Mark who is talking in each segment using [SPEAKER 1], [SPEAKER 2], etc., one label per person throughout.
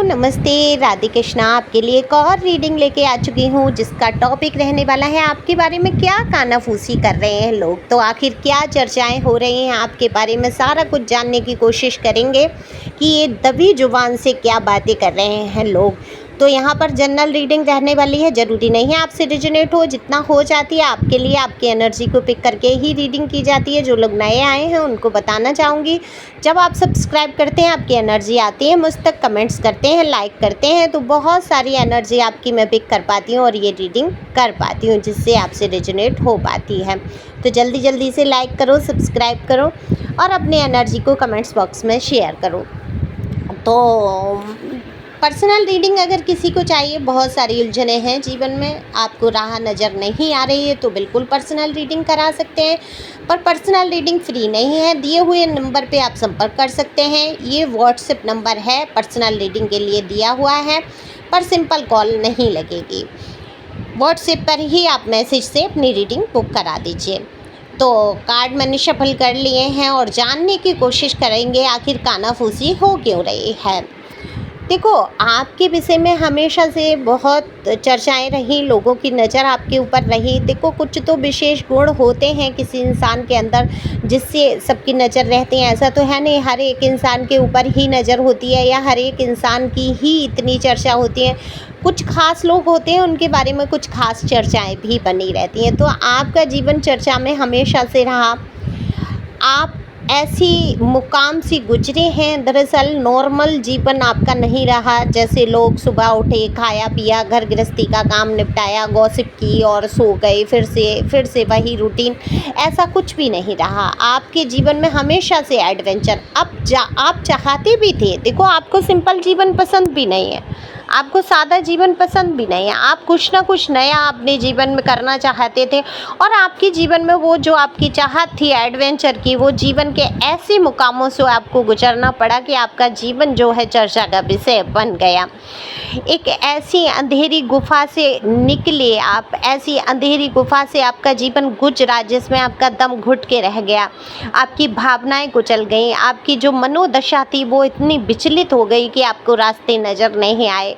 [SPEAKER 1] नमस्ते, राधे कृष्णा। आपके लिए एक और रीडिंग लेके आ चुकी हूँ जिसका टॉपिक रहने वाला है आपके बारे में क्या कानाफूसी कर रहे हैं लोग। तो आखिर क्या चर्चाएं हो रही हैं आपके बारे में, सारा कुछ जानने की कोशिश करेंगे कि ये दबी जुबान से क्या बातें कर रहे हैं लोग। तो यहाँ पर जनरल रीडिंग रहने वाली है, ज़रूरी नहीं है आपसे रिजोनेट हो, जितना हो जाती है आपके लिए आपकी एनर्जी को पिक करके ही रीडिंग की जाती है। जो लोग नए आए हैं उनको बताना चाहूँगी, जब आप सब्सक्राइब करते हैं आपकी एनर्जी आती है मुझ तक, कमेंट्स करते हैं, लाइक करते हैं, तो बहुत सारी एनर्जी आपकी मैं पिक कर पाती हूँ और ये रीडिंग कर पाती हूँ जिससे आपसे रिजोनेट हो पाती है। तो जल्दी जल्दी से लाइक करो, सब्सक्राइब करो और अपनी एनर्जी को कमेंट्स बॉक्स में शेयर करो। तो पर्सनल रीडिंग अगर किसी को चाहिए, बहुत सारी उलझने हैं जीवन में, आपको राह नज़र नहीं आ रही है तो बिल्कुल पर्सनल रीडिंग करा सकते हैं, पर पर्सनल रीडिंग फ्री नहीं है। दिए हुए नंबर पे आप संपर्क कर सकते हैं। ये व्हाट्सएप नंबर है, पर्सनल रीडिंग के लिए दिया हुआ है, पर सिंपल कॉल नहीं लगेगी। व्हाट्सएप पर ही आप मैसेज से अपनी रीडिंग बुक करा दीजिए। तो कार्ड मैंने शफल कर लिए हैं और जानने की कोशिश करेंगे आखिर कानाफूसी हो क्यों रही है। देखो, आपके विषय में हमेशा से बहुत चर्चाएं रही, लोगों की नज़र आपके ऊपर रही। देखो, कुछ तो विशेष गुण होते हैं किसी इंसान के अंदर जिससे सबकी नज़र रहती है। ऐसा तो है नहीं हर एक इंसान के ऊपर ही नज़र होती है या हर एक इंसान की ही इतनी चर्चा होती है। कुछ खास लोग होते हैं, उनके बारे में कुछ खास चर्चाएं भी बनी रहती हैं। तो आपका जीवन चर्चा में हमेशा से रहा। आप ऐसी मुकाम से गुजरे हैं, दरअसल नॉर्मल जीवन आपका नहीं रहा। जैसे लोग सुबह उठे, खाया पिया, घर गृहस्थी का काम निपटाया, गॉसिप की और सो गए, फिर से वही रूटीन, ऐसा कुछ भी नहीं रहा। आपके जीवन में हमेशा से एडवेंचर, आप चाहते भी थे। देखो, आपको सिंपल जीवन पसंद भी नहीं है, आपको सादा जीवन पसंद भी नहीं है। आप कुछ ना कुछ नया अपने जीवन में करना चाहते थे और आपके जीवन में वो जो आपकी चाहत थी एडवेंचर की, वो जीवन के ऐसे मुकामों से आपको गुजरना पड़ा कि आपका जीवन जो है चर्चा का विषय बन गया। एक ऐसी अंधेरी गुफा से निकले आप, ऐसी अंधेरी गुफा से आपका जीवन गुजरा जिसमें आपका दम घुट के रह गया, आपकी भावनाएं कुचल गई, आपकी जो मनोदशा थी वो इतनी विचलित हो गई कि आपको रास्ते नज़र नहीं आए।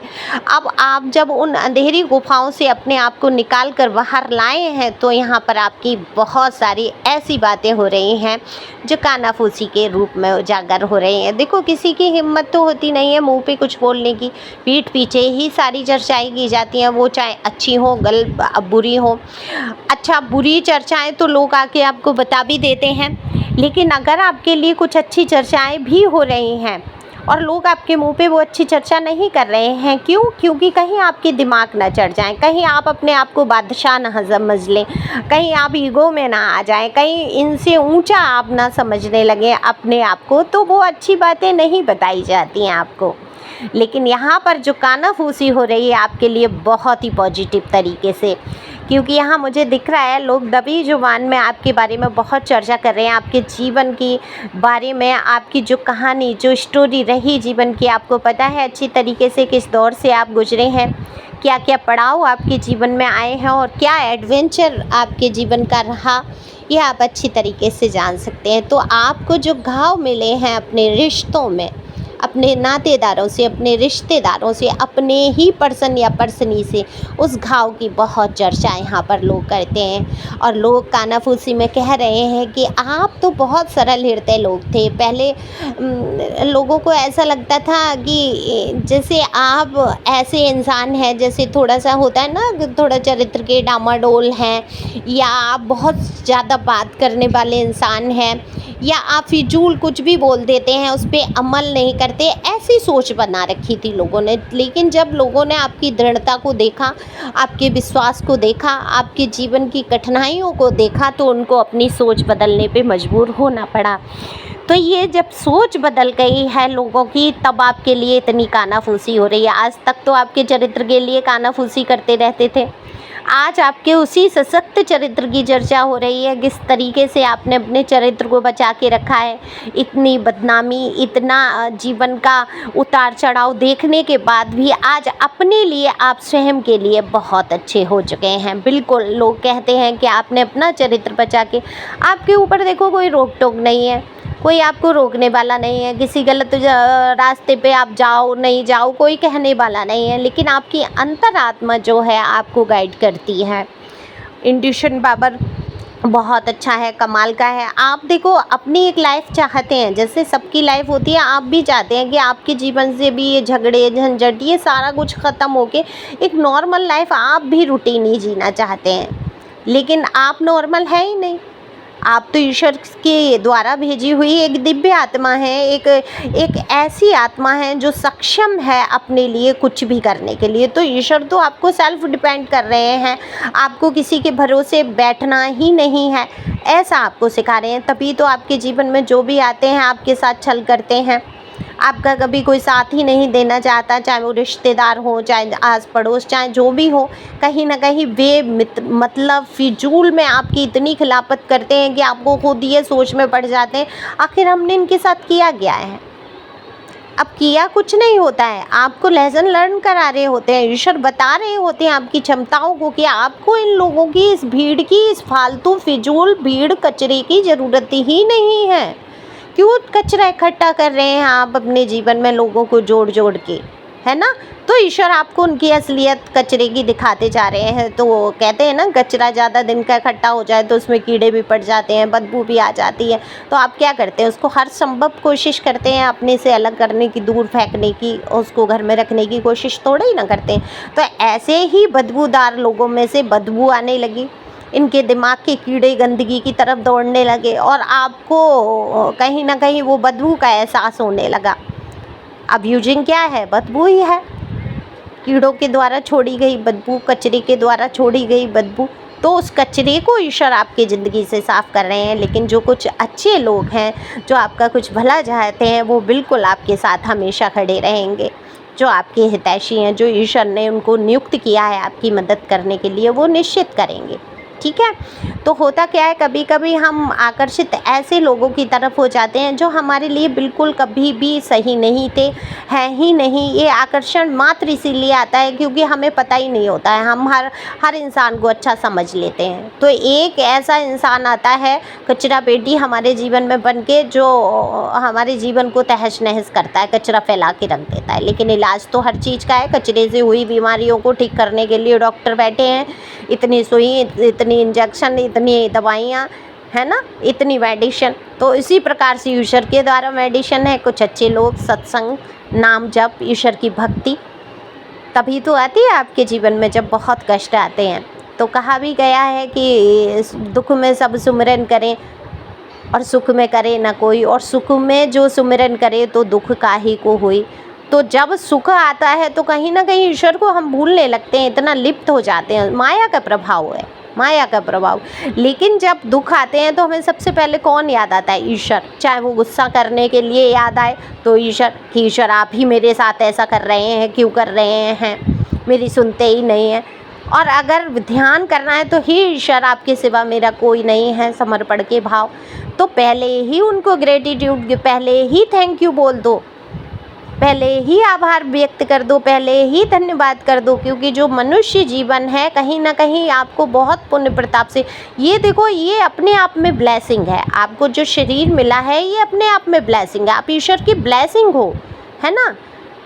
[SPEAKER 1] अब आप जब उन अंधेरी गुफाओं से अपने आप को निकाल कर बाहर लाए हैं तो यहाँ पर आपकी बहुत सारी ऐसी बातें हो रही हैं जो कानाफूसी के रूप में उजागर हो रही हैं। देखो, किसी की हिम्मत तो होती नहीं है मुंह पे कुछ बोलने की, पीठ पीछे ही सारी चर्चाएं की जाती हैं, वो चाहे अच्छी हो बुरी हो। अच्छा, बुरी चर्चाएं तो लोग आके आपको बता भी देते हैं, लेकिन अगर आपके लिए कुछ अच्छी चर्चाएं भी हो रही हैं और लोग आपके मुंह पे वो अच्छी चर्चा नहीं कर रहे हैं, क्यों? क्योंकि कहीं आपके दिमाग ना चढ़ जाएं, कहीं आप अपने आप को बादशाह ना समझ लें, कहीं आप ईगो में ना आ जाएं, कहीं इनसे ऊंचा आप ना समझने लगें अपने आप को, तो वो अच्छी बातें नहीं बताई जाती हैं आपको। लेकिन यहाँ पर जो कानाफूसी हो रही है आपके लिए बहुत ही पॉजिटिव तरीके से, क्योंकि यहाँ मुझे दिख रहा है लोग दबी जुबान में आपके बारे में बहुत चर्चा कर रहे हैं, आपके जीवन की बारे में, आपकी जो कहानी, जो स्टोरी रही जीवन की, आपको पता है अच्छी तरीके से किस दौर से आप गुजरे हैं, क्या क्या पड़ाव आपके जीवन में आए हैं और क्या एडवेंचर आपके जीवन का रहा, ये आप अच्छी तरीके से जान सकते हैं। तो आपको जो घाव मिले हैं अपने रिश्तों में, अपने नातेदारों से, अपने रिश्तेदारों से, अपने ही पर्सन या पर्सनी से, उस घाव की बहुत चर्चा यहाँ पर लोग करते हैं। और लोग कानाफूसी में कह रहे हैं कि आप तो बहुत सरल हृदय लोग थे। पहले लोगों को ऐसा लगता था कि जैसे आप ऐसे इंसान हैं जैसे थोड़ा सा होता है ना, थोड़ा चरित्र के डामाडोल हैं, या आप बहुत ज़्यादा बात करने वाले इंसान हैं, या आप फिजूल कुछ भी बोल देते हैं, उस पर अमल नहीं करते, ऐसी सोच बना रखी थी लोगों ने। लेकिन जब लोगों ने आपकी दृढ़ता को देखा, आपके विश्वास को देखा, आपके जीवन की कठिनाइयों को देखा, तो उनको अपनी सोच बदलने पे मजबूर होना पड़ा। तो ये जब सोच बदल गई है लोगों की, तब आपके लिए इतनी कानाफूसी हो रही है। आज तक तो आपके चरित्र के लिए कानाफूसी करते रहते थे, आज आपके उसी सशक्त चरित्र की चर्चा हो रही है, किस तरीके से आपने अपने चरित्र को बचा के रखा है। इतनी बदनामी, इतना जीवन का उतार चढ़ाव देखने के बाद भी आज अपने लिए, आप स्वयं के लिए बहुत अच्छे हो चुके हैं। बिल्कुल, लोग कहते हैं कि आपने अपना चरित्र बचा के, आपके ऊपर देखो कोई रोक टोक नहीं है, कोई आपको रोकने वाला नहीं है, किसी गलत रास्ते पे आप जाओ नहीं जाओ कोई कहने वाला नहीं है, लेकिन आपकी अंतरात्मा जो है आपको गाइड करती है। इंट्यूशन पावर बहुत अच्छा है, कमाल का है। आप देखो अपनी एक लाइफ चाहते हैं, जैसे सबकी लाइफ होती है, आप भी चाहते हैं कि आपके जीवन से भी ये झगड़े झंझट ये सारा कुछ ख़त्म होके एक नॉर्मल लाइफ आप भी रूटीन ही जीना चाहते हैं, लेकिन आप नॉर्मल है ही नहीं। आप तो ईश्वर के द्वारा भेजी हुई एक दिव्य आत्मा है, एक ऐसी आत्मा है जो सक्षम है अपने लिए कुछ भी करने के लिए। तो ईश्वर तो आपको सेल्फ डिपेंड कर रहे हैं, आपको किसी के भरोसे बैठना ही नहीं है, ऐसा आपको सिखा रहे हैं। तभी तो आपके जीवन में जो भी आते हैं आपके साथ छल करते हैं, आपका कभी कोई साथ ही नहीं देना चाहता, चाहे वो रिश्तेदार हो, चाहे आस पड़ोस, चाहे जो भी हो। कहीं ना कहीं वे मतलब फिजूल में आपकी इतनी खिलाफत करते हैं कि आपको खुद ये सोच में पड़ जाते हैं आखिर हमने इनके साथ किया गया है। अब किया कुछ नहीं होता है, आपको लेसन लर्न करा रहे होते हैं, ईश्वर बता रहे होते हैं आपकी क्षमताओं को कि आपको इन लोगों की, इस भीड़ की, इस फालतू फिजूल भीड़ कचरे की ज़रूरत ही नहीं है। क्यों कचरा इकट्ठा कर रहे हैं आप अपने जीवन में लोगों को जोड़ जोड़ के, है ना? तो ईश्वर आपको उनकी असलियत कचरे की दिखाते जा रहे हैं। तो कहते हैं ना, कचरा ज़्यादा दिन का इकट्ठा हो जाए तो उसमें कीड़े भी पड़ जाते हैं, बदबू भी आ जाती है। तो आप क्या करते हैं, उसको हर संभव कोशिश करते हैं अपने से अलग करने की, दूर फेंकने की, उसको घर में रखने की कोशिश थोड़ा ही ना करते हैं। तो ऐसे ही बदबूदार लोगों में से बदबू आने लगी, इनके दिमाग के कीड़े गंदगी की तरफ दौड़ने लगे और आपको कहीं ना कहीं वो बदबू का एहसास होने लगा। अब यूजिंग क्या है, बदबू ही है, कीड़ों के द्वारा छोड़ी गई बदबू, कचरे के द्वारा छोड़ी गई बदबू। तो उस कचरे को ईश्वर आपकी ज़िंदगी से साफ़ कर रहे हैं। लेकिन जो कुछ अच्छे लोग हैं, जो आपका कुछ भला चाहते हैं, वो बिल्कुल आपके साथ हमेशा खड़े रहेंगे। जो आपके हितैषी हैं, जो ईश्वर ने उनको नियुक्त किया है आपकी मदद करने के लिए, वो निश्चित करेंगे। ठीक है? तो होता क्या है, कभी कभी हम आकर्षित ऐसे लोगों की तरफ हो जाते हैं जो हमारे लिए बिल्कुल कभी भी सही नहीं थे, हैं ही नहीं। ये आकर्षण मात्र इसीलिए आता है क्योंकि हमें पता ही नहीं होता है, हम हर इंसान को अच्छा समझ लेते हैं। तो एक ऐसा इंसान आता है कचरा पेटी हमारे जीवन में बन के, जो हमारे जीवन को तहस नहस करता है, कचरा फैला के रख देता है। लेकिन इलाज तो हर चीज़ का है, कचरे से हुई बीमारियों को ठीक करने के लिए डॉक्टर बैठे हैं, इतनी सुई, इतनी इंजेक्शन, इतनी दवाइयाँ, है ना, इतनी मेडिसिन। तो इसी प्रकार से ईश्वर के द्वारा मेडिसिन है। कुछ अच्छे लोग, सत्संग, नाम जप, ईश्वर की भक्ति तभी तो आती है आपके जीवन में जब बहुत कष्ट आते हैं। तो कहा भी गया है कि दुख में सब सुमिरन करें और सुख में करे ना कोई, और सुख में जो सुमिरन करे तो दुख काहे को होई। तो जब सुख आता है तो कहीं ना कहीं ईश्वर को हम भूलने लगते हैं, इतना लिप्त हो जाते हैं। माया का प्रभाव है, माया का प्रभाव। लेकिन जब दुख आते हैं तो हमें सबसे पहले कौन याद आता है? ईश्वर। चाहे वो गुस्सा करने के लिए याद आए तो ईश्वर, कि ईश्वर आप ही मेरे साथ ऐसा कर रहे हैं, क्यों कर रहे हैं, मेरी सुनते ही नहीं है। और अगर ध्यान करना है तो ही ईश्वर, आपके सिवा मेरा कोई नहीं है, समर्पण के भाव। तो पहले ही उनको ग्रेटिट्यूड, पहले ही थैंक यू बोल दो, पहले ही आभार व्यक्त कर दो, पहले ही धन्यवाद कर दो। क्योंकि जो मनुष्य जीवन है कहीं ना कहीं आपको बहुत पुण्य प्रताप से, ये देखो, ये अपने आप में ब्लेसिंग है। आपको जो शरीर मिला है ये अपने आप में ब्लेसिंग है, आप ईश्वर की ब्लेसिंग हो, है ना।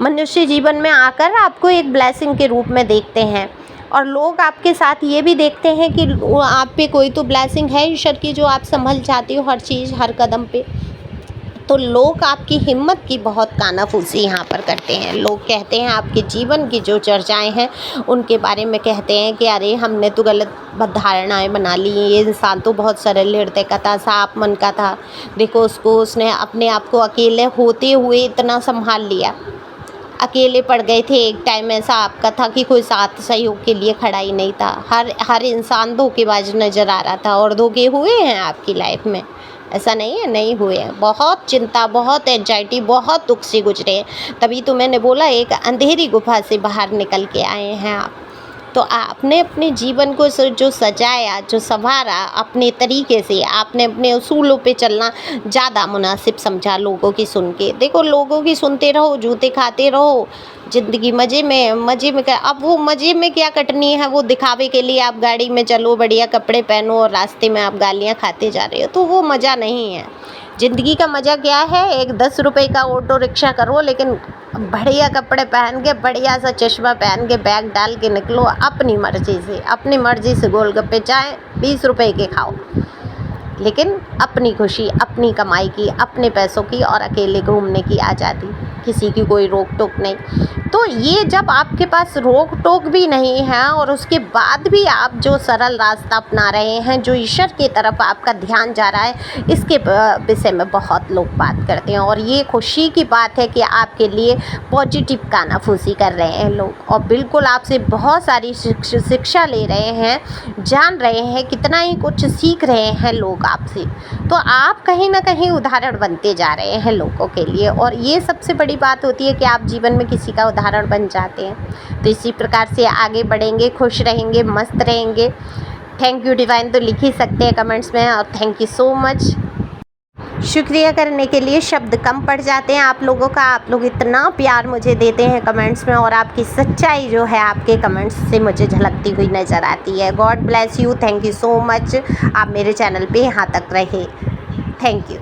[SPEAKER 1] मनुष्य जीवन में आकर आपको एक ब्लेसिंग के रूप में देखते हैं, और लोग आपके साथ ये भी देखते हैं कि आप पे कोई तो ब्लेसिंग है ईश्वर की, जो आप संभल जाती हो हर चीज़, हर कदम पे। तो लोग आपकी हिम्मत की बहुत कानाफूसी यहाँ पर करते हैं। लोग कहते हैं, आपके जीवन की जो चर्चाएं हैं उनके बारे में कहते हैं कि अरे हमने तो गलत धारणाएं बना ली, ये इंसान तो बहुत सरल हृदय का था, साफ मन का था, देखो उसने अपने आप को अकेले होते हुए इतना संभाल लिया। अकेले पड़ गए थे, एक टाइम ऐसा आपका था कि कोई साथ सहयोग के लिए खड़ा ही नहीं था। हर इंसान धोखेबाज नज़र आ रहा था। और धोखे हुए हैं आपकी लाइफ में, ऐसा नहीं है नहीं हुए हैं। बहुत चिंता, बहुत एंजाइटी, बहुत दुख से गुजरे हैं। तभी तो मैंने बोला, एक अंधेरी गुफा से बाहर निकल के आए हैं आप। तो आपने अपने जीवन को जो सजाया, जो संवारा अपने तरीके से, आपने अपने उसूलों पे चलना ज़्यादा मुनासिब समझा लोगों की सुन के। देखो, लोगों की सुनते रहो, जूते खाते रहो, ज़िंदगी मज़े में कर। अब वो मज़े में क्या कटनी है, वो दिखावे के लिए आप गाड़ी में चलो, बढ़िया कपड़े पहनो और रास्ते में आप गालियाँ खाते जा रहे हो, तो वो मज़ा नहीं है। ज़िंदगी का मज़ा क्या है, एक 10 रुपए का ऑटो रिक्शा करो, लेकिन बढ़िया कपड़े पहन के, बढ़िया सा चश्मा पहन के, बैग डाल के निकलो अपनी मर्ज़ी से गोलगप्पे चाहे 20 रुपए के खाओ, लेकिन अपनी खुशी, अपनी कमाई की, अपने पैसों की और अकेले घूमने की आज़ादी, किसी की कोई रोक टोक नहीं। तो ये जब आपके पास रोक टोक भी नहीं है और उसके बाद भी आप जो सरल रास्ता अपना रहे हैं, जो ईश्वर की तरफ आपका ध्यान जा रहा है, इसके विषय में बहुत लोग बात करते हैं। और ये खुशी की बात है कि आपके लिए पॉजिटिव कानाफूसी कर रहे हैं लोग, और बिल्कुल आपसे बहुत सारी शिक्षा ले रहे हैं, जान रहे हैं, कितना ही कुछ सीख रहे हैं लोग आपसे। तो आप कहीं ना कहीं उदाहरण बनते जा रहे हैं लोगों के लिए, और ये सबसे बड़ी बात होती है कि आप जीवन में किसी का उदाहरण बन जाते हैं। तो इसी प्रकार से आगे बढ़ेंगे, खुश रहेंगे, मस्त रहेंगे। थैंक यू डिवाइन तो लिख ही सकते हैं कमेंट्स में, और थैंक यू सो मच। शुक्रिया करने के लिए शब्द कम पड़ जाते हैं आप लोगों का। आप लोग इतना प्यार मुझे देते हैं कमेंट्स में, और आपकी सच्चाई जो है आपके कमेंट्स से मुझे झलकती हुई नज़र आती है। God bless you, thank you so much. आप मेरे चैनल पे यहाँ तक रहे, थैंक यू।